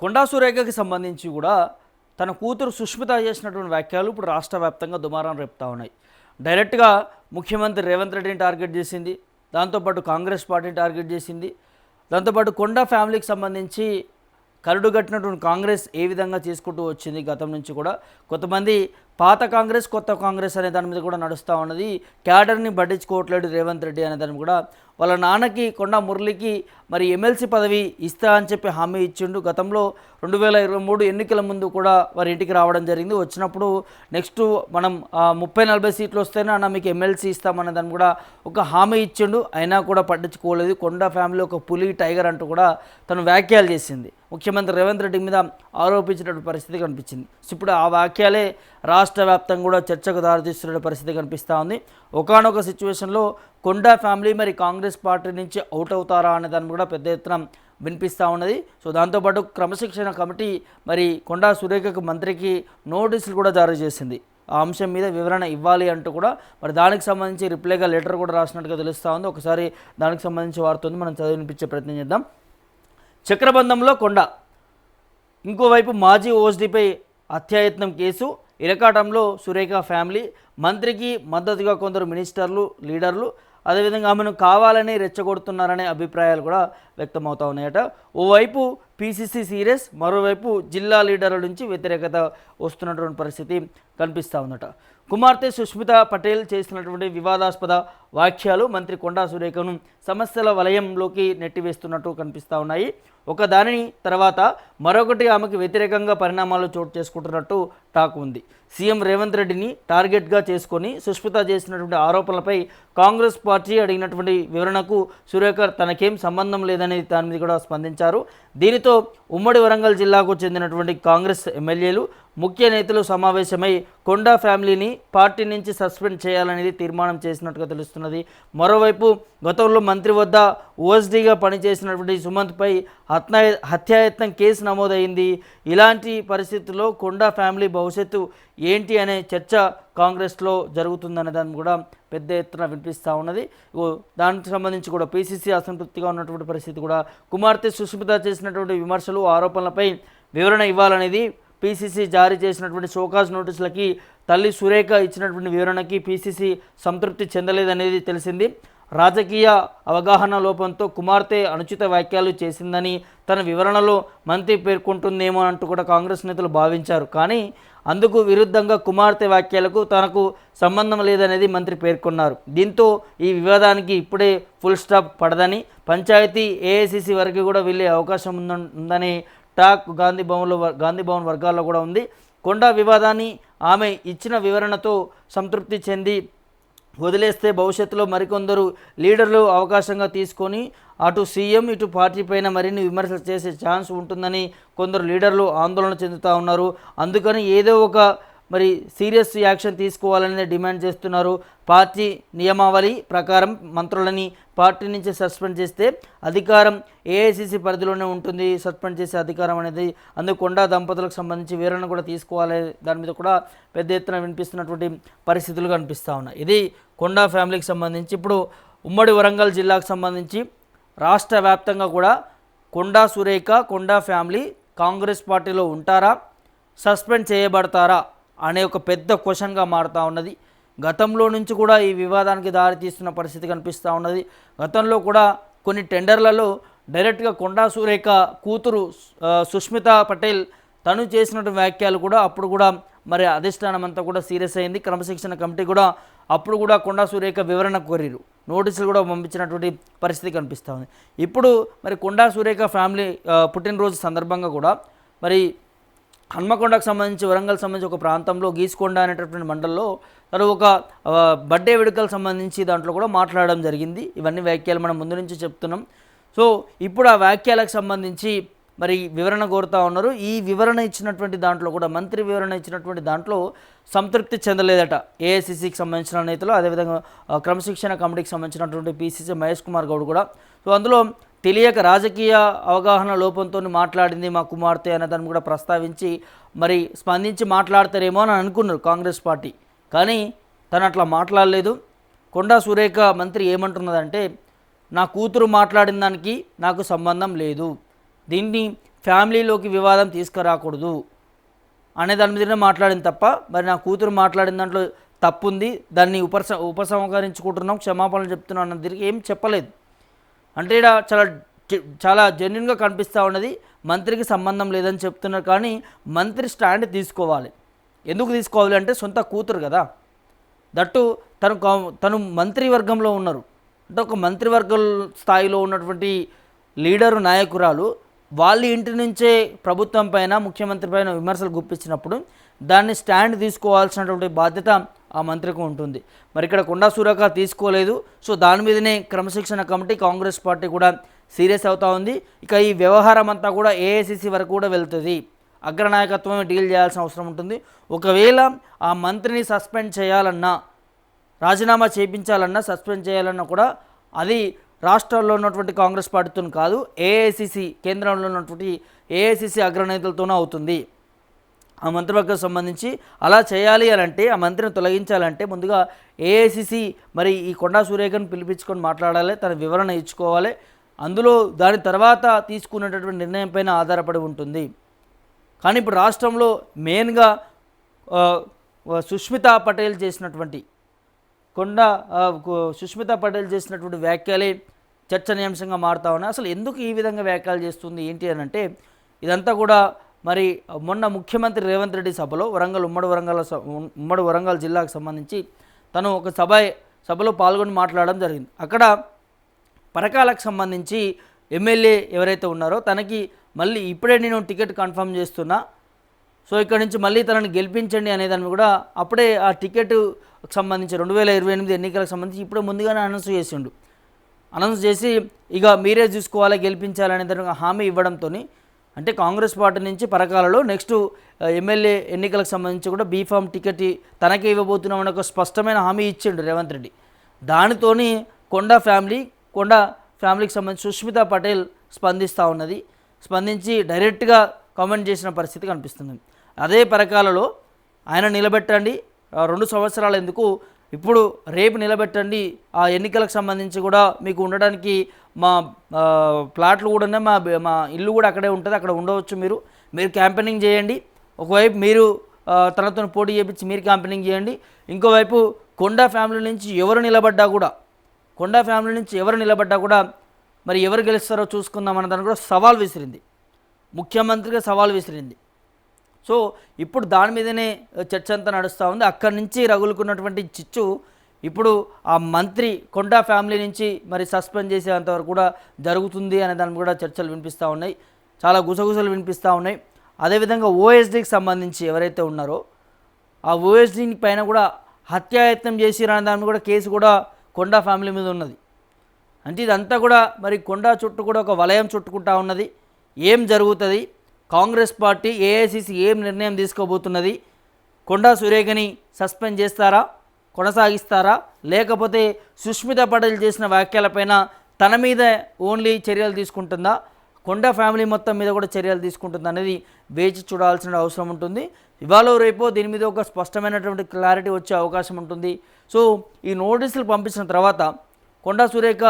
కొండా సురేఖకి సంబంధించి కూడా తన కూతురు సుష్మిత చేసినటువంటి వ్యాఖ్యలు ఇప్పుడు రాష్ట్ర వ్యాప్తంగా దుమారం రేపుతా ఉన్నాయి. డైరెక్ట్గా ముఖ్యమంత్రి రేవంత్ రెడ్డిని టార్గెట్ చేసింది, దాంతోపాటు కాంగ్రెస్ పార్టీని టార్గెట్ చేసింది, దాంతోపాటు కొండా ఫ్యామిలీకి సంబంధించి కరడుగట్టినటువంటి కాంగ్రెస్ ఏ విధంగా చేసుకుంటూ వచ్చింది గతం నుంచి కూడా. కొంతమంది పాత కాంగ్రెస్ కొత్త కాంగ్రెస్ అనే దాని మీద కూడా నడుస్తూ ఉన్నది. క్యాడర్ని పట్టించుకోవట్లేడు రేవంత్ రెడ్డి అనే దాన్ని కూడా వాళ్ళ నాన్నకి కొండా మురళికి మరి ఎమ్మెల్సీ పదవి ఇస్తా అని చెప్పి హామీ ఇచ్చిండు. గతంలో 2023 ఎన్నికల ముందు కూడా వారి ఇంటికి రావడం జరిగింది. వచ్చినప్పుడు నెక్స్ట్ మనం 30-40 సీట్లు వస్తేనే అన్న మీకు ఎమ్మెల్సీ ఇస్తామన్న దాన్ని కూడా ఒక హామీ ఇచ్చిండు. అయినా కూడా పట్టించుకోలేదు. కొండా ఫ్యామిలీ ఒక పులి టైగర్ అంటూ కూడా తను వ్యాఖ్యలు చేసింది. ముఖ్యమంత్రి రేవంత్ రెడ్డి మీద ఆరోపించినటువంటి పరిస్థితి కనిపించింది. ఇప్పుడు ఆ వ్యాఖ్యలే రాష్ట్ర వ్యాప్తంగా కూడా చర్చకు దారితీస్తున్న పరిస్థితి కనిపిస్తూ ఉంది. ఒకానొక సిచ్యువేషన్లో కొండా ఫ్యామిలీ మరి కాంగ్రెస్ పార్టీ నుంచి అవుట్ అవుతారా అనే దాన్ని కూడా పెద్ద ఎత్తున వినిపిస్తూ ఉన్నది. సో దాంతోపాటు క్రమశిక్షణ కమిటీ మరి కొండా సురేఖకు మంత్రికి నోటీసులు కూడా జారీ చేసింది. ఆ అంశం మీద వివరణ ఇవ్వాలి అంటూ కూడా మరి దానికి సంబంధించి రిప్లైగా లెటర్ కూడా రాసినట్టుగా తెలుస్తూ ఉంది. ఒకసారి దానికి సంబంధించి వార్త మనం చదివినిపించే ప్రయత్నం చేద్దాం. చక్రబంధంలో కొండ, ఇంకోవైపు మాజీ ఓఎస్డీపై హత్యాయత్నం కేసు, ఇరకాటంలో సురేఖ ఫ్యామిలీ, మంత్రికి మద్దతుగా కొందరు మినిస్టర్లు లీడర్లు, అదేవిధంగా ఆమెను కావాలని రెచ్చగొడుతున్నారనే అభిప్రాయాలు కూడా వ్యక్తమవుతా ఉన్నాయట. ఓవైపు పీసీసీ సీరియస్, మరోవైపు జిల్లా లీడర్ల నుంచి వ్యతిరేకత వస్తున్నటువంటి పరిస్థితి కనిపిస్తూ ఉందట. కుమార్తె సుష్మిత పటేల్ చేసినటువంటి వివాదాస్పద వ్యాఖ్యలు మంత్రి కొండా సురేఖను సమస్యల వలయంలోకి నెట్టివేస్తున్నట్టు కనిపిస్తూ ఉన్నాయి. ఒక దానిని తర్వాత మరొకటి ఆమెకు వ్యతిరేకంగా పరిణామాలు చోటు చేసుకుంటున్నట్టు టాక్ ఉంది. సీఎం రేవంత్ రెడ్డిని టార్గెట్గా చేసుకొని సుష్మిత చేసినటువంటి ఆరోపణలపై కాంగ్రెస్ పార్టీ అడిగినటువంటి వివరణకు సురేఖ తనకేం సంబంధం లేదని దాని మీద కూడా స్పందించారు. దీనితో ఉమ్మడి వరంగల్ జిల్లాకు చెందినటువంటి కాంగ్రెస్ ఎమ్మెల్యేలు ముఖ్య నేతలు సమావేశమై కొండా ఫ్యామిలీని పార్టీ నుంచి సస్పెండ్ చేయాలనేది తీర్మానం చేసినట్టుగా తెలుస్తున్నది. మరోవైపు గతంలో మంత్రి వద్ద ఓఎస్డీగా పనిచేసినటువంటి సుమంత్పై హత్యాయత్నం కేసు నమోదైంది. ఇలాంటి పరిస్థితుల్లో కొండా ఫ్యామిలీ భవిష్యత్తు ఏంటి అనే చర్చ కాంగ్రెస్లో జరుగుతుందనే దాన్ని కూడా పెద్ద ఎత్తున వినిపిస్తూ ఉన్నది. దానికి సంబంధించి కూడా పీసీసీ అసంతృప్తిగా ఉన్నటువంటి పరిస్థితి కూడా, కుమార్తె సుష్మిత చేసినటువంటి విమర్శలు ఆరోపణలపై వివరణ ఇవ్వాలనేది పీసీసీ జారీ చేసినటువంటి షోకాజ్ నోటీసులకి తల్లి సురేఖ ఇచ్చినటువంటి వివరణకి పీసీసీ సంతృప్తి చెందలేదనేది తెలిసింది. రాజకీయ అవగాహన లోపంతో కుమార్తె అనుచిత వ్యాఖ్యలు చేసిందని తన వివరణలో మంత్రి పేర్కొంటుందేమో అంటూ కూడా కాంగ్రెస్ నేతలు భావించారు. కానీ అందుకు విరుద్ధంగా కుమార్తె వ్యాఖ్యలకు తనకు సంబంధం లేదనేది మంత్రి పేర్కొన్నారు. దీంతో ఈ వివాదానికి ఇప్పుడే ఫుల్ స్టాప్ పడదని, పంచాయతీ ఏఐసీసీ వరకు కూడా వెళ్ళే అవకాశం ఉందని టాక్ గాంధీ భవన్ వర్గాల్లో కూడా ఉంది. కొండా వివాదాన్ని ఆమె ఇచ్చిన వివరణతో సంతృప్తి చెంది వదిలేస్తే భవిష్యత్తులో మరికొందరు లీడర్లు అవకాశంగా తీసుకొని అటు సీఎం ఇటు పార్టీ పైన మరిన్ని విమర్శలు చేసే ఛాన్స్ ఉంటుందని కొందరు లీడర్లు ఆందోళన చెందుతూ ఉన్నారు. అందుకని ఏదో ఒక మరి సీరియస్ యాక్షన్ తీసుకోవాలని డిమాండ్ చేస్తున్నారు. పార్టీ నియమావళి ప్రకారం మంత్రులని పార్టీ నుంచి సస్పెండ్ చేస్తే అధికారం ఏఐసీసీ పరిధిలోనే ఉంటుంది, సస్పెండ్ చేసే అధికారం అనేది. అందుకు కొండా దంపతులకు సంబంధించి వివరణ కూడా తీసుకోవాలి, దాని మీద కూడా పెద్ద ఎత్తున వినిపిస్తున్నటువంటి పరిస్థితులు కనిపిస్తూ ఉన్నాయి. ఇది కొండా ఫ్యామిలీకి సంబంధించి. ఇప్పుడు ఉమ్మడి వరంగల్ జిల్లాకు సంబంధించి రాష్ట్ర వ్యాప్తంగా కూడా కొండా సురేఖ, కొండా ఫ్యామిలీ కాంగ్రెస్ పార్టీలో ఉంటారా, సస్పెండ్ చేయబడతారా అనే ఒక పెద్ద క్వశ్చన్గా మారుతూ ఉన్నది. గతంలో నుంచి కూడా ఈ వివాదానికి దారితీస్తున్న పరిస్థితి కనిపిస్తూ ఉన్నది. గతంలో కూడా కొన్ని టెండర్లలో డైరెక్ట్గా కొండా సురేఖ కూతురు సుష్మిత పటేల్ తను చేసినటువంటి వ్యాఖ్యలు కూడా అప్పుడు కూడా మరి అధిష్టానం అంతా కూడా సీరియస్ అయింది. క్రమశిక్షణ కమిటీ కూడా అప్పుడు కూడా కొండా సురేఖ వివరణ కోరిరు, నోటీసులు కూడా పంపించినటువంటి పరిస్థితి కనిపిస్తూ ఉంది. ఇప్పుడు మరి కొండా సురేఖ ఫ్యామిలీ పుట్టినరోజు సందర్భంగా కూడా మరి హన్మకొండకు సంబంధించి వరంగల్ సంబంధించి ఒక ప్రాంతంలో గీసుకొండ అనేటటువంటి మండలంలో తను ఒక బర్త్డే వేడుకలకు సంబంధించి దాంట్లో కూడా మాట్లాడడం జరిగింది. ఇవన్నీ వ్యాఖ్యలు మనం ముందు నుంచి చెప్తున్నాం. సో ఇప్పుడు ఆ వ్యాఖ్యలకు సంబంధించి మరి వివరణ కోరుతూ ఉన్నారు. ఈ వివరణ ఇచ్చినటువంటి దాంట్లో కూడా మంత్రి వివరణ ఇచ్చినటువంటి దాంట్లో సంతృప్తి చెందలేదట ఏఐసీసీకి సంబంధించిన నేతలు, అదేవిధంగా క్రమశిక్షణ కమిటీకి సంబంధించినటువంటి పీసీసీ మహేష్ కుమార్ గౌడ్ కూడా. సో అందులో తెలియక రాజకీయ అవగాహన లోపంతో మాట్లాడింది మా కుమార్తె అనే దాన్ని కూడా ప్రస్తావించి మరి స్పందించి మాట్లాడతారేమో అని అనుకున్నారు కాంగ్రెస్ పార్టీ. కానీ తను అట్లా మాట్లాడలేదు. కొండా సురేఖ మంత్రి ఏమంటున్నదంటే, నా కూతురు మాట్లాడిన దానికి నాకు సంబంధం లేదు, దీన్ని ఫ్యామిలీలోకి వివాదం తీసుకురాకూడదు అనే దాని మీదనే మాట్లాడింది తప్ప మరి నా కూతురు మాట్లాడిన దాంట్లో తప్పు ఉంది, దాన్ని ఉపసంహరించుకుంటున్నాం, క్షమాపణలు చెప్తున్నాం అన్న దీనికి ఏం చెప్పలేదు. అంటే ఇక్కడ చాలా జెన్యున్గా కనిపిస్తూ ఉన్నది. మంత్రికి సంబంధం లేదని చెప్తున్నారు, కానీ మంత్రి స్టాండ్ తీసుకోవాలి. ఎందుకు తీసుకోవాలి అంటే సొంత కూతురు కదా, దట్టు తను మంత్రివర్గంలో ఉన్నారు అంటే ఒక మంత్రివర్గ స్థాయిలో ఉన్నటువంటి లీడరు నాయకురాలు వాళ్ళ ఇంటి నుంచే ప్రభుత్వం పైన ముఖ్యమంత్రి పైన విమర్శలు గుప్పించినప్పుడు దాన్ని స్టాండ్ తీసుకోవాల్సినటువంటి బాధ్యత ఆ మంత్రికి ఉంటుంది. మరి ఇక్కడ కొండా సురేఖ తీసుకోలేదు. సో దాని మీదనే క్రమశిక్షణ కమిటీ కాంగ్రెస్ పార్టీ కూడా సీరియస్ అవుతూ ఉంది. ఇక ఈ వ్యవహారం అంతా కూడా ఏఐసిసి వరకు కూడా వెళ్తుంది. అగ్రనాయకత్వమే డీల్ చేయాల్సిన అవసరం ఉంటుంది. ఒకవేళ ఆ మంత్రిని సస్పెండ్ చేయాలన్నా, రాజీనామా చేయించాలన్నా, సస్పెండ్ చేయాలన్నా కూడా అది రాష్ట్రాల్లో ఉన్నటువంటి కాంగ్రెస్ పార్టీతో కాదు, ఏఐసిసి కేంద్రంలో ఉన్నటువంటి ఏఐసిసి అగ్రనేతలతోనే అవుతుంది. ఆ మంత్రివర్గం సంబంధించి అలా చేయాలి అని అంటే, ఆ మంత్రిని తొలగించాలంటే ముందుగా ఏఐసిసి మరి ఈ కొండా సురేఖను పిలిపించుకొని మాట్లాడాలి, తన వివరణ ఇచ్చుకోవాలి. అందులో దాని తర్వాత తీసుకునేటటువంటి నిర్ణయం పైన ఆధారపడి ఉంటుంది. కానీ ఇప్పుడు రాష్ట్రంలో మెయిన్గా సుష్మితా పటేల్ చేసినటువంటి వ్యాఖ్యలే చర్చనీయాంశంగా మారుతా ఉన్నాయి. అసలు ఎందుకు ఈ విధంగా వ్యాఖ్యలు చేస్తుంది ఏంటి అని అంటే, ఇదంతా కూడా మరి మొన్న ముఖ్యమంత్రి రేవంత్ రెడ్డి సభలో ఉమ్మడి వరంగల్ జిల్లాకు సంబంధించి తను ఒక సభలో పాల్గొని మాట్లాడడం జరిగింది. అక్కడ పరకాలకు సంబంధించి ఎమ్మెల్యే ఎవరైతే ఉన్నారో తనకి మళ్ళీ ఇప్పుడే నేను టికెట్ కన్ఫర్మ్ చేస్తున్నా, సో ఇక్కడ నుంచి మళ్ళీ తనని గెలిపించండి అనేదాన్ని కూడా అప్పుడే ఆ టికెట్ సంబంధించి 2028 ఎన్నికలకు సంబంధించి ఇప్పుడే ముందుగానే అనౌన్స్ చేసి ఇక మీరే చూసుకోవాలి, గెలిపించాలనే దానికి హామీ ఇవ్వడంతో, అంటే కాంగ్రెస్ పార్టీ నుంచి పరకాలలో నెక్స్ట్ ఎమ్మెల్యే ఎన్నికలకు సంబంధించి కూడా బీఫామ్ టికెట్ తనకే ఇవ్వబోతున్నామని ఒక స్పష్టమైన హామీ ఇచ్చిండు రేవంత్ రెడ్డి. దానితోని కొండా ఫ్యామిలీకి సంబంధించి సుష్మితా పటేల్ స్పందించి డైరెక్ట్గా కామెంట్ చేసిన పరిస్థితి కనిపిస్తుంది. అదే పరకాలలో ఆయన నిలబెట్టండి, 2 సంవత్సరాలు ఎందుకు, ఇప్పుడు రేపు నిలబెట్టండి, ఆ ఎన్నికలకు సంబంధించి కూడా మీకు ఉండడానికి మా ప్లాట్లు కూడా ఉన్నాయి, మా ఇల్లు కూడా అక్కడే ఉంటుంది, అక్కడ ఉండవచ్చు, మీరు క్యాంపెయినింగ్ చేయండి. ఒకవైపు మీరు తనతో పోటీ చేయించి మీరు క్యాంపెయినింగ్ చేయండి, ఇంకోవైపు కొండా ఫ్యామిలీ నుంచి ఎవరు నిలబడ్డా కూడా మరి ఎవరు గెలుస్తారో చూసుకుందామన్న దాన్ని కూడా ముఖ్యమంత్రిగా సవాల్ విసిరింది. సో ఇప్పుడు దాని మీదనే చర్చ అంతా నడుస్తూ ఉంది. అక్కడి నుంచి రగులుకున్నటువంటి చిచ్చు ఇప్పుడు ఆ మంత్రి కొండా ఫ్యామిలీ నుంచి మరి సస్పెండ్ చేసేంతవరకు కూడా జరుగుతుంది అనే దాని కూడా చర్చలు వినిపిస్తూ ఉన్నాయి, చాలా గుసగుసలు వినిపిస్తూ ఉన్నాయి. అదేవిధంగా ఓఎస్డీకి సంబంధించి ఎవరైతే ఉన్నారో ఆ ఓఎస్డీ పైన కూడా హత్యాయత్నం చేసిరనే దాని కూడా కేసు కూడా కొండా ఫ్యామిలీ మీద ఉన్నది. అంటే ఇదంతా కూడా మరి కొండా చుట్టూ కూడా ఒక వలయం చుట్టుకుంటా ఉన్నది. ఏం జరుగుతుంది, కాంగ్రెస్ పార్టీ ఏఐసిసి ఏం నిర్ణయం తీసుకోబోతున్నది, కొండా సురేఖని సస్పెండ్ చేస్తారా, కొనసాగిస్తారా, లేకపోతే సుష్మితా పటేల్ చేసిన వ్యాఖ్యలపైన తన మీద ఓన్లీ చర్యలు తీసుకుంటుందా, కొండా ఫ్యామిలీ మొత్తం మీద కూడా చర్యలు తీసుకుంటుందా అనేది వేచి చూడాల్సిన అవసరం ఉంటుంది. ఇవాళ రేపో దీని మీద ఒక స్పష్టమైనటువంటి క్లారిటీ వచ్చే అవకాశం ఉంటుంది. సో ఈ నోటీసులు పంపించిన తర్వాత కొండా సురేఖ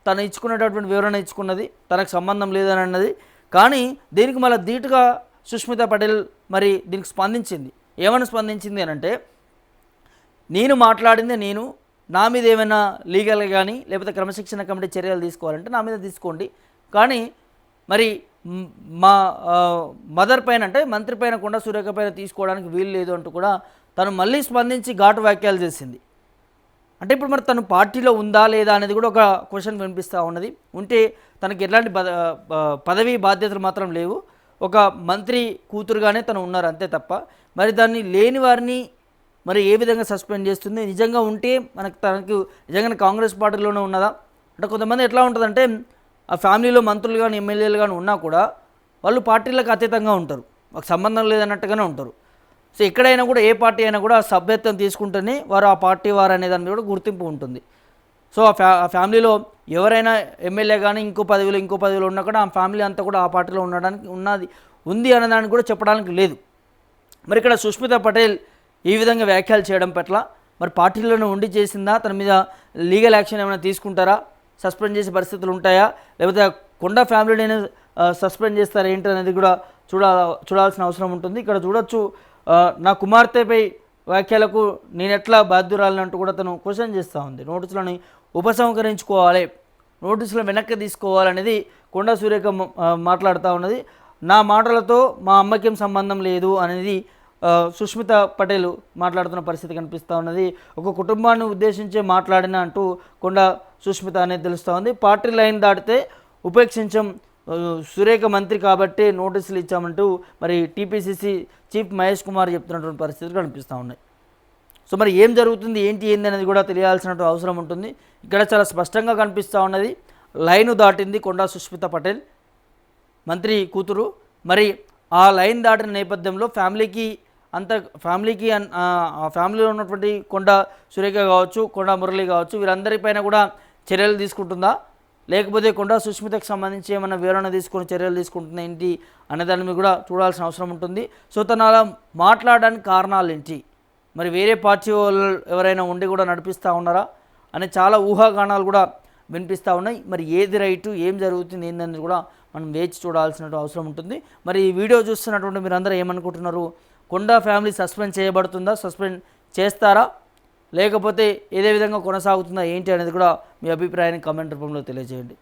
తను ఇచ్చుకునేటటువంటి వివరణ ఇచ్చుకున్నది, తనకు సంబంధం లేదని అన్నది. కానీ దీనికి మళ్ళీ ధీటుగా సుష్మితా పటేల్ మరి దీనికి స్పందించింది. ఏమని స్పందించింది అని అంటే, నేను మాట్లాడింది నా మీద ఏమైనా లీగల్గా కానీ లేకపోతే క్రమశిక్షణ కమిటీ చర్యలు తీసుకోవాలంటే నా మీద తీసుకోండి, కానీ మరి మా మదర్ పైన అంటే మంత్రి పైన కొండా సురేఖ పైన తీసుకోవడానికి వీలు లేదు అంటూ కూడా తను మళ్ళీ స్పందించి ఘాటు వ్యాఖ్యలు చేసింది. అంటే ఇప్పుడు మరి తను పార్టీలో ఉందా లేదా అనేది కూడా ఒక క్వశ్చన్ వినిపిస్తూ ఉన్నది. ఉంటే తనకి ఎలాంటి పదవి బాధ్యతలు మాత్రం లేవు, ఒక మంత్రి కూతురుగానే తను ఉన్నారు అంతే తప్ప, మరి దాన్ని లేని వారిని మరి ఏ విధంగా సస్పెండ్ చేస్తుంది, నిజంగా ఉంటే తనకు నిజంగా కాంగ్రెస్ పార్టీలోనే ఉన్నదా అంటే కొంతమంది ఎట్లా ఉంటుందంటే ఆ ఫ్యామిలీలో మంత్రులు కానీ ఎమ్మెల్యేలు కానీ ఉన్నా కూడా వాళ్ళు పార్టీలకు అతీతంగా ఉంటారు, మాకు సంబంధం లేదన్నట్టుగానే ఉంటారు. సో ఎక్కడైనా కూడా ఏ పార్టీ అయినా కూడా సభ్యత్వం తీసుకుంటేనే వారు ఆ పార్టీ వారు అనే దాని కూడా గుర్తింపు ఉంటుంది. సో ఆ ఫ్యామిలీలో ఎవరైనా ఎమ్మెల్యే కానీ ఇంకో పదవిలో ఉన్నా కూడా ఆ ఫ్యామిలీ అంతా కూడా ఆ పార్టీలో ఉంది అనేదానికి కూడా చెప్పడానికి లేదు. మరి ఇక్కడ సుష్మితా పటేల్ ఈ విధంగా వ్యాఖ్యలు చేయడం పట్ల మరి పార్టీలోనే ఉండి చేసిందా, తన మీద లీగల్ యాక్షన్ ఏమైనా తీసుకుంటారా, సస్పెండ్ చేసే పరిస్థితులు ఉంటాయా, లేకపోతే కొండా ఫ్యామిలీని సస్పెండ్ చేస్తారు ఏంటి అనేది కూడా చూడాల్సిన అవసరం ఉంటుంది. ఇక్కడ చూడొచ్చు నా కుమార్తెపై వ్యాఖ్యలకు నేను ఎట్లా బాధ్యురాలంటూ కూడా తను క్వశ్చన్ చేస్తూ ఉంది. నోటీసులను ఉపసంహరించుకోవాలి, నోటీసులు వెనక్కి తీసుకోవాలనేది కొండా సురేఖ మాట్లాడుతూ ఉన్నది. నా మాటలతో మా అమ్మకేం సంబంధం లేదు అనేది సుష్మిత పటేల్ మాట్లాడుతున్న పరిస్థితి కనిపిస్తూ ఉన్నది. ఒక కుటుంబాన్ని ఉద్దేశించి మాట్లాడిన అంటూ కొండా సుష్మిత అనేది తెలుస్తూ ఉంది. పార్టీ లైన్ దాటితే ఉపేక్షించం, సురేఖ మంత్రి కాబట్టి నోటీసులు ఇచ్చామంటూ మరి టీపీసీసీ చీఫ్ మహేష్ కుమార్ చెప్తున్నటువంటి పరిస్థితులు కనిపిస్తూ ఉన్నాయి. సో మరి ఏం జరుగుతుంది ఏంటి అనేది కూడా తెలియాల్సినటువంటి అవసరం ఉంటుంది. ఇక్కడ చాలా స్పష్టంగా కనిపిస్తూ ఉన్నది, లైను దాటింది కొండా సుష్మిత పటేల్ మంత్రి కూతురు. మరి ఆ లైన్ దాటిన నేపథ్యంలో ఫ్యామిలీలో ఉన్నటువంటి కొండా సురేఖ కావచ్చు, కొండా మురళి కావచ్చు, వీరందరిపైన కూడా చర్యలు తీసుకుంటుందా, లేకపోతే కొండా సుష్మితకు సంబంధించి ఏమైనా వివరణ తీసుకుని చర్యలు తీసుకుంటుందా ఏంటి అనే దాని మీద కూడా చూడాల్సిన అవసరం ఉంటుంది. సో తను అలా మాట్లాడడానికి కారణాలు ఏంటి, మరి వేరే పార్టీ వాళ్ళు ఎవరైనా ఉండి కూడా నడిపిస్తూ ఉన్నారా అనే చాలా ఊహాగానాలు కూడా వినిపిస్తూ ఉన్నాయి. మరి ఏది రైటు, ఏం జరుగుతుంది ఏంటనేది కూడా మనం వేచి చూడాల్సిన అవసరం ఉంటుంది. మరి ఈ వీడియో చూస్తున్నటువంటి మీరందరూ ఏమనుకుంటున్నారు? కొండా ఫ్యామిలీ సస్పెండ్ చేయబడుతుందా, సస్పెండ్ చేస్తారా, లేకపోతే ఏదే విధంగా కొనసాగుతుందా ఏంటి అనేది కూడా మీ అభిప్రాయాన్ని కామెంట్ రూపంలో తెలియజేయండి.